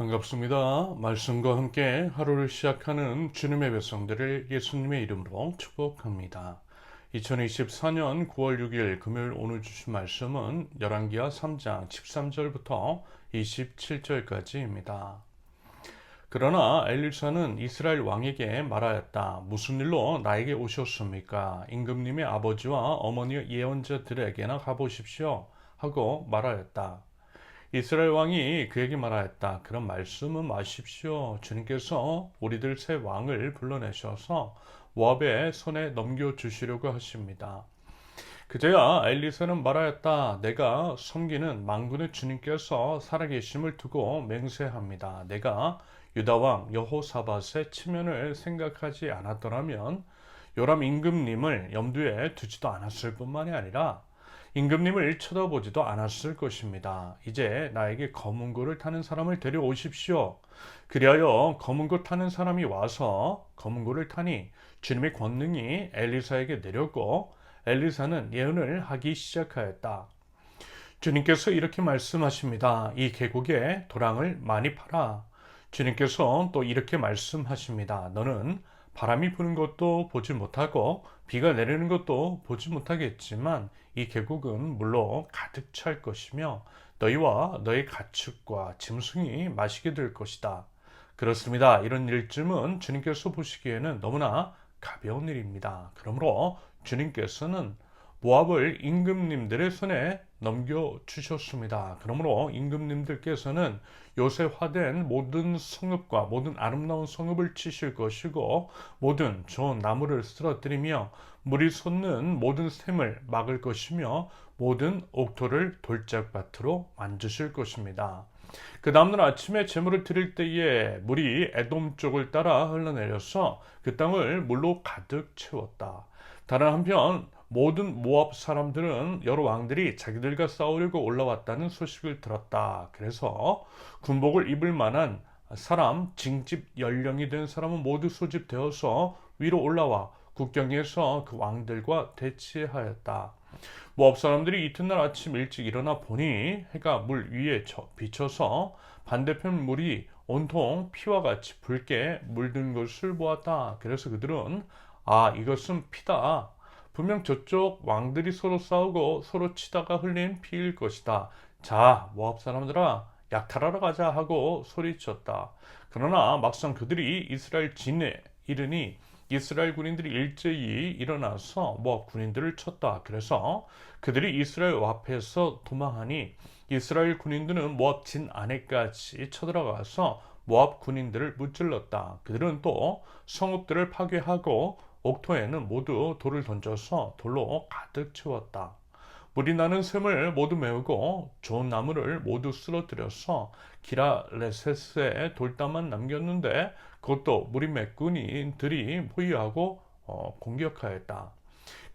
반갑습니다. 말씀과 함께 하루를 시작하는 주님의 백성들을 예수님의 이름으로 축복합니다. 2024년 9월 6일 금요일 오늘 주신 말씀은 열왕기하 3장 13절부터 27절까지입니다. 그러나 엘리사는 이스라엘 왕에게 말하였다. 무슨 일로 나에게 오셨습니까? 임금님의 아버지와 어머니의 예언자들에게나 가보십시오. 하고 말하였다. 이스라엘 왕이 그에게 말하였다. 그런 말씀은 마십시오. 주님께서 우리들 새 왕을 불러내셔서 모압의 손에 넘겨주시려고 하십니다. 그제야 엘리사는 말하였다. 내가 섬기는 만군의 주님께서 살아계심을 두고 맹세합니다. 내가 유다 왕 여호사밧의 치면을 생각하지 않았더라면 요람 임금님을 염두에 두지도 않았을 뿐만이 아니라 임금님을 쳐다보지도 않았을 것입니다. 이제 나에게 검은 고를 타는 사람을 데려오십시오. 그리하여 검은 고 타는 사람이 와서 검은 고를 타니 주님의 권능이 엘리사에게 내렸고 엘리사는 예언을 하기 시작하였다. 주님께서 이렇게 말씀하십니다. 이 계곡에 도랑을 많이 팔아. 주님께서 또 이렇게 말씀하십니다. 너는 바람이 부는 것도 보지 못하고 비가 내리는 것도 보지 못하겠지만 이 계곡은 물로 가득 찰 것이며 너희와 너희 가축과 짐승이 마시게 될 것이다. 그렇습니다. 이런 일쯤은 주님께서 보시기에는 너무나 가벼운 일입니다. 그러므로 주님께서는 모압을 임금님들의 손에 넘겨주셨습니다. 그러므로 임금님들께서는 요새화된 모든 성읍과 모든 아름다운 성읍을 치실 것이고 모든 좋은 나무를 쓰러뜨리며 물이 솟는 모든 샘을 막을 것이며 모든 옥토를 돌짝밭으로 만드실 것입니다. 그 다음날 아침에 제물을 드릴 때에 물이 에돔 쪽을 따라 흘러내려서 그 땅을 물로 가득 채웠다. 다른 한편 모든 모압 사람들은 여러 왕들이 자기들과 싸우려고 올라왔다는 소식을 들었다. 그래서 군복을 입을 만한 사람, 징집 연령이 된 사람은 모두 소집되어서 위로 올라와 국경에서 그 왕들과 대치하였다. 모압 사람들이 이튿날 아침 일찍 일어나 보니 해가 물 위에 비쳐서 반대편 물이 온통 피와 같이 붉게 물든 것을 보았다. 그래서 그들은 이것은 피다. 분명 저쪽 왕들이 서로 싸우고 서로 치다가 흘린 피일 것이다. 자, 모압 사람들아, 약탈하러 가자 하고 소리쳤다. 그러나 막상 그들이 이스라엘 진에 이르니 이스라엘 군인들이 일제히 일어나서 모압 군인들을 쳤다. 그래서 그들이 이스라엘 앞에서 도망하니 이스라엘 군인들은 모압 진 안에까지 쳐들어가서 모압 군인들을 무찔렀다. 그들은 또 성읍들을 파괴하고 옥토에는 모두 돌을 던져서 돌로 가득 채웠다. 물이 나는 샘을 모두 메우고 좋은 나무를 모두 쓰러뜨려서 기라레셋에 돌담만 남겼는데 그것도 무리 몇 군인들이 포위하고 공격하였다.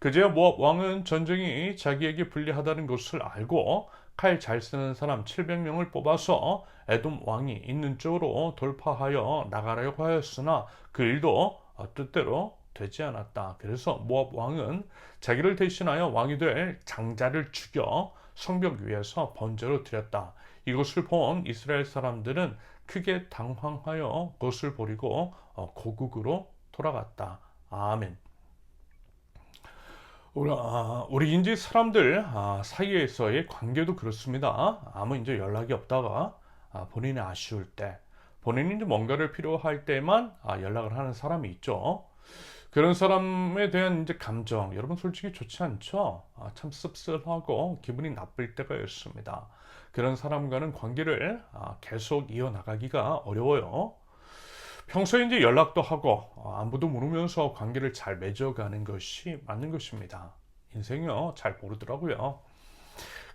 그제야 모압 왕은 전쟁이 자기에게 불리하다는 것을 알고 칼 잘 쓰는 사람 700명을 뽑아서 에돔 왕이 있는 쪽으로 돌파하여 나가려고 하였으나 그 일도 뜻대로 되지 않았다. 그래서 모압 왕은 자기를 대신하여 왕이 될 장자를 죽여 성벽 위에서 번제로 드렸다. 이것을 본 이스라엘 사람들은 크게 당황하여 그것을 버리고 고국으로 돌아갔다. 아멘. 우리 이제 사람들 사이에서의 관계도 그렇습니다. 아무 이제 연락이 없다가 본인이 아쉬울 때, 본인이 이제 뭔가를 필요할 때만 연락을 하는 사람이 있죠. 그런 사람에 대한 이제 감정, 여러분 솔직히 좋지 않죠? 참 씁쓸하고 기분이 나쁠 때가 있습니다. 그런 사람과는 관계를 계속 이어나가기가 어려워요. 평소에 이제 연락도 하고 안부도 물으면서 관계를 잘 맺어가는 것이 맞는 것입니다. 인생이요 잘 모르더라고요.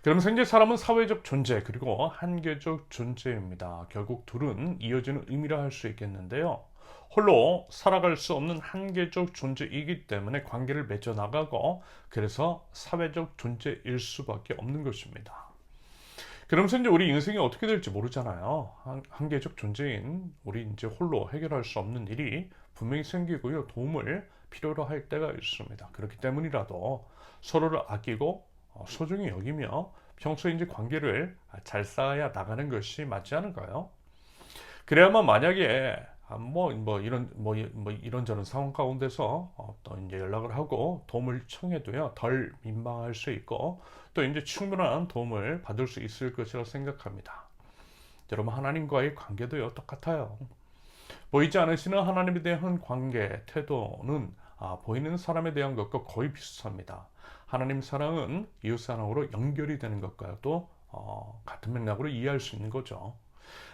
그러면서 이제 사람은 사회적 존재 그리고 한계적 존재입니다. 결국 둘은 이어지는 의미라 할 수 있겠는데요. 홀로 살아갈 수 없는 한계적 존재이기 때문에 관계를 맺어나가고 그래서 사회적 존재일 수밖에 없는 것입니다. 그러면서 이제 우리 인생이 어떻게 될지 모르잖아요. 한계적 존재인 우리 이제 홀로 해결할 수 없는 일이 분명히 생기고요. 도움을 필요로 할 때가 있습니다. 그렇기 때문이라도 서로를 아끼고 소중히 여기며 평소에 이제 관계를 잘 쌓아야 나가는 것이 맞지 않을까요? 그래야만 만약에 이런저런 상황 가운데서 또 이제 연락을 하고 도움을 청해도요 덜 민망할 수 있고 또 이제 충분한 도움을 받을 수 있을 것이라 생각합니다. 여러분 하나님과의 관계도요 똑같아요. 보이지 않으시는 하나님에 대한 관계 태도는 보이는 사람에 대한 것과 거의 비슷합니다. 하나님 사랑은 이웃 사랑으로 연결이 되는 것과도 같은 맥락으로 이해할 수 있는 거죠.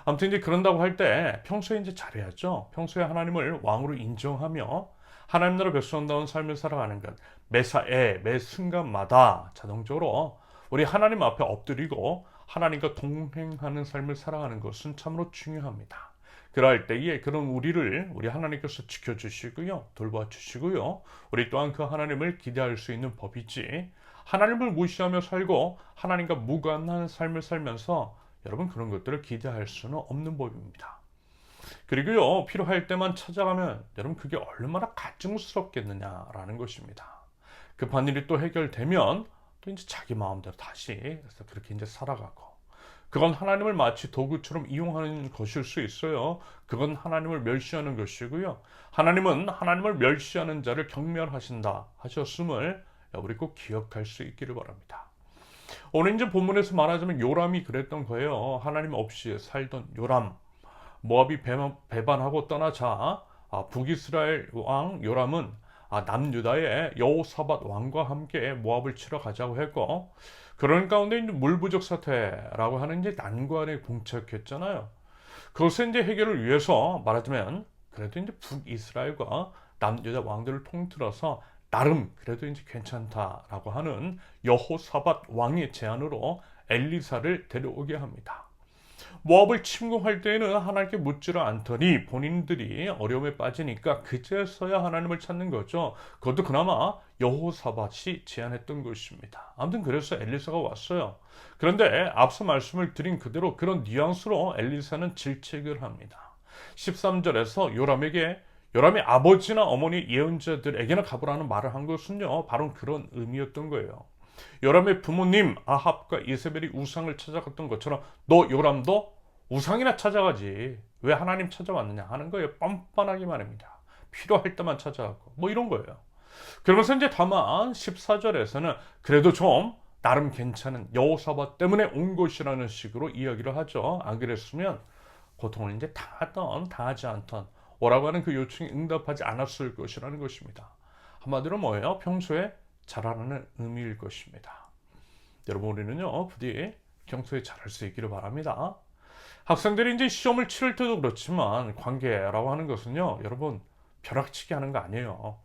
아무튼 이제 그런다고 할 때 평소에 이제 잘해야죠. 평소에 하나님을 왕으로 인정하며 하나님 나라 백성다운 삶을 살아가는 것, 매사에 매 순간마다 자동적으로 우리 하나님 앞에 엎드리고 하나님과 동행하는 삶을 살아가는 것은 참으로 중요합니다. 그럴 때에 그런 우리 하나님께서 지켜주시고요, 돌봐주시고요. 우리 또한 그 하나님을 기대할 수 있는 법이지. 하나님을 무시하며 살고 하나님과 무관한 삶을 살면서 여러분 그런 것들을 기대할 수는 없는 법입니다. 그리고요 필요할 때만 찾아가면 여러분 그게 얼마나 가증스럽겠느냐라는 것입니다. 급한 일이 또 해결되면 또 이제 자기 마음대로 다시 그렇게 이제 살아가고 그건 하나님을 마치 도구처럼 이용하는 것일 수 있어요. 그건 하나님을 멸시하는 것이고요. 하나님은 하나님을 멸시하는 자를 경멸하신다 하셨음을 우리 꼭 기억할 수 있기를 바랍니다. 오늘 이제 본문에서 말하자면 요람이 그랬던 거예요. 하나님 없이 살던 요람. 모압이 배반하고 떠나자 북이스라엘 왕 요람은 남유다의 여호사밧 왕과 함께 모압을 치러 가자고 했고 그런 가운데 이제 물부족 사태라고 하는 이제 난관에 봉착했잖아요. 그것의 이제 해결을 위해서 말하자면 그래도 이제 북이스라엘과 남유다 왕들을 통틀어서 나름 그래도 이제 괜찮다라고 하는 여호사밧 왕의 제안으로 엘리사를 데려오게 합니다. 모압을 침공할 때에는 하나님께 묻지를 않더니 본인들이 어려움에 빠지니까 그제서야 하나님을 찾는 거죠. 그것도 그나마 여호사밧이 제안했던 것입니다. 아무튼 그래서 엘리사가 왔어요. 그런데 앞서 말씀을 드린 그대로 그런 뉘앙스로 엘리사는 질책을 합니다. 13절에서 요람의 아버지나 어머니 예언자들에게나 가보라는 말을 한 것은요 바로 그런 의미였던 거예요. 요람의 부모님 아합과 이세벨이 우상을 찾아갔던 것처럼 너 요람도 우상이나 찾아가지 왜 하나님 찾아왔느냐 하는 거예요. 뻔뻔하게 말입니다. 필요할 때만 찾아가고 뭐 이런 거예요. 그러면서 이제 다만 14절에서는 그래도 좀 나름 괜찮은 여호사밧 때문에 온 것이라는 식으로 이야기를 하죠. 안 그랬으면 고통을 이제 당하지 않던 오라고 하는 그 요청에 응답하지 않았을 것이라는 것입니다. 한마디로 뭐예요? 평소에 잘하는 의미일 것입니다. 여러분 우리는요 부디 평소에 잘할 수 있기를 바랍니다. 학생들이 이제 시험을 치를 때도 그렇지만 관계라고 하는 것은요 여러분 벼락치기 하는 거 아니에요.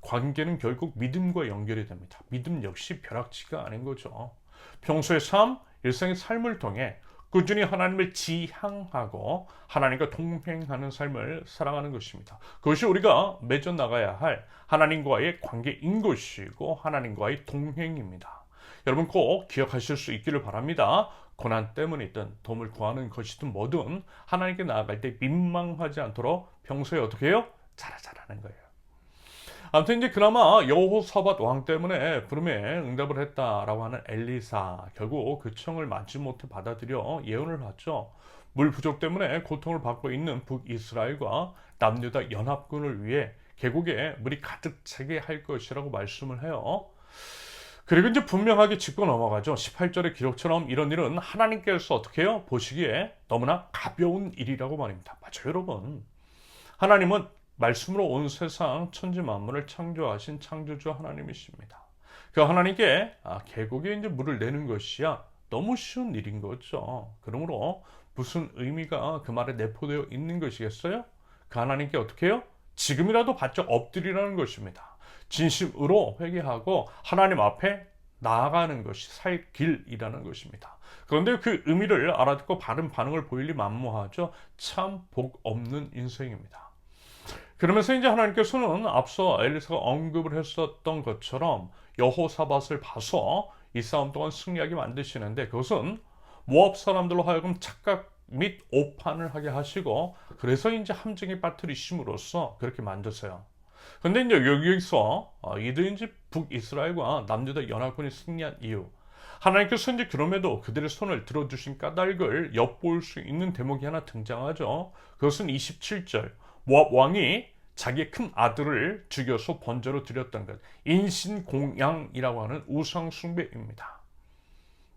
관계는 결국 믿음과 연결이 됩니다. 믿음 역시 벼락치기가 아닌 거죠. 평소의 일상의 삶을 통해 꾸준히 하나님을 지향하고 하나님과 동행하는 삶을 살아가는 것입니다. 그것이 우리가 맺어 나가야 할 하나님과의 관계인 것이고 하나님과의 동행입니다. 여러분 꼭 기억하실 수 있기를 바랍니다. 고난 때문이든 도움을 구하는 것이든 뭐든 하나님께 나아갈 때 민망하지 않도록 평소에 어떻게 해요? 잘하는 거예요. 아무튼 이제 그나마 여호사밧 왕 때문에 부름에 응답을 했다라고 하는 엘리사 결국 그 청을 마지못해 받아들여 예언을 하죠. 물 부족 때문에 고통을 받고 있는 북이스라엘과 남유다 연합군을 위해 계곡에 물이 가득 차게 할 것이라고 말씀을 해요. 그리고 이제 분명하게 짚고 넘어가죠. 18절의 기록처럼 이런 일은 하나님께서 어떻게 해요? 보시기에 너무나 가벼운 일이라고 말입니다. 맞아요, 여러분. 하나님은 말씀으로 온 세상 천지 만물을 창조하신 창조주 하나님이십니다. 그 하나님께 계곡에 이제 물을 내는 것이야 너무 쉬운 일인 거죠. 그러므로 무슨 의미가 그 말에 내포되어 있는 것이겠어요? 그 하나님께 어떻게 해요? 지금이라도 바짝 엎드리라는 것입니다. 진심으로 회개하고 하나님 앞에 나아가는 것이 살 길이라는 것입니다. 그런데 그 의미를 알아듣고 바른 반응을 보일 리 만무하죠. 참 복 없는 인생입니다. 그러면서 이제 하나님께서는 앞서 엘리사가 언급을 했었던 것처럼 여호사밧을 봐서 이 싸움 동안 승리하게 만드시는데 그것은 모압 사람들로 하여금 착각 및 오판을 하게 하시고 그래서 이제 함정에 빠뜨리심으로써 그렇게 만드세요. 근데 이제 여기서 이들이 이제 북이스라엘과 남유다 연합군이 승리한 이유 하나님께서 이제 그럼에도 그들의 손을 들어주신 까닭을 엿볼 수 있는 대목이 하나 등장하죠. 그것은 27절. 모압 왕이 자기의 큰 아들을 죽여서 번제로 드렸던 것. 인신공양이라고 하는 우상 숭배입니다.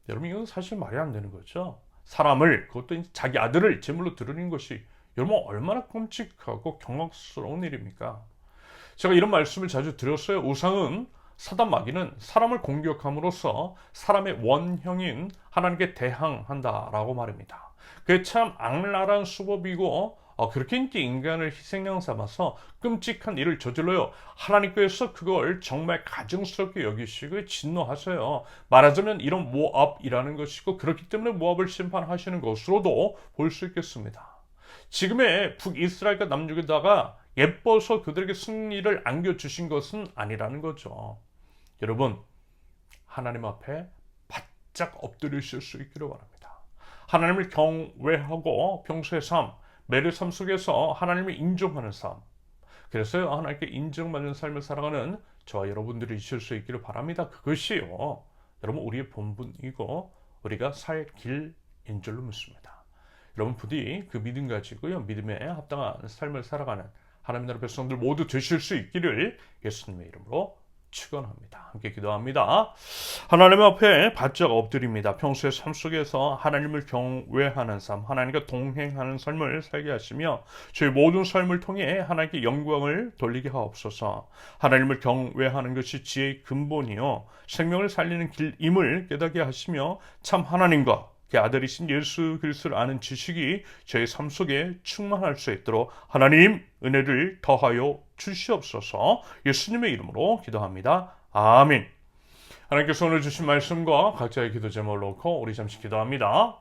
여러분, 이건 사실 말이 안 되는 거죠. 사람을, 그것도 자기 아들을 제물로 드리는 것이 여러분 얼마나 끔찍하고 경악스러운 일입니까? 제가 이런 말씀을 자주 드렸어요. 우상은, 사단 마귀는 사람을 공격함으로써 사람의 원형인 하나님께 대항한다라고 말입니다. 그게 참 악랄한 수법이고 그렇게 인간을 희생양 삼아서 끔찍한 일을 저질러요. 하나님께서 그걸 정말 가증스럽게 여기시고 진노하세요. 말하자면 이런 모압이라는 것이고, 그렇기 때문에 모압을 심판하시는 것으로도 볼 수 있겠습니다. 지금의 북이스라엘과 남쪽에다가 예뻐서 그들에게 승리를 안겨주신 것은 아니라는 거죠. 여러분, 하나님 앞에 바짝 엎드리실 수 있기를 바랍니다. 하나님을 경외하고 평소의 삶, 매일 삶 속에서 하나님을 인정하는 삶, 그래서 하나님께 인정받는 삶을 살아가는 저와 여러분들이 있을 수 있기를 바랍니다. 그것이요, 여러분, 우리의 본분이고 우리가 살 길인 줄로 믿습니다. 여러분, 부디 그 믿음 가지고요, 믿음에 합당한 삶을 살아가는 하나님 나라 백성들 모두 되실 수 있기를 예수님의 이름으로 축원합니다. 함께 기도합니다. 하나님 앞에 바짝 엎드립니다. 평소의 삶 속에서 하나님을 경외하는 삶, 하나님과 동행하는 삶을 살게 하시며 저희 모든 삶을 통해 하나님께 영광을 돌리게 하옵소서. 하나님을 경외하는 것이 지혜의 근본이요 생명을 살리는 길임을 깨닫게 하시며 참 하나님과 그 아들이신 예수 그리스도를 아는 지식이 저희 삶 속에 충만할 수 있도록 하나님 은혜를 더하여 주시옵소서. 예수님의 이름으로 기도합니다. 아멘. 하나님께서 오늘 주신 말씀과 각자의 기도 제목을 놓고 우리 잠시 기도합니다.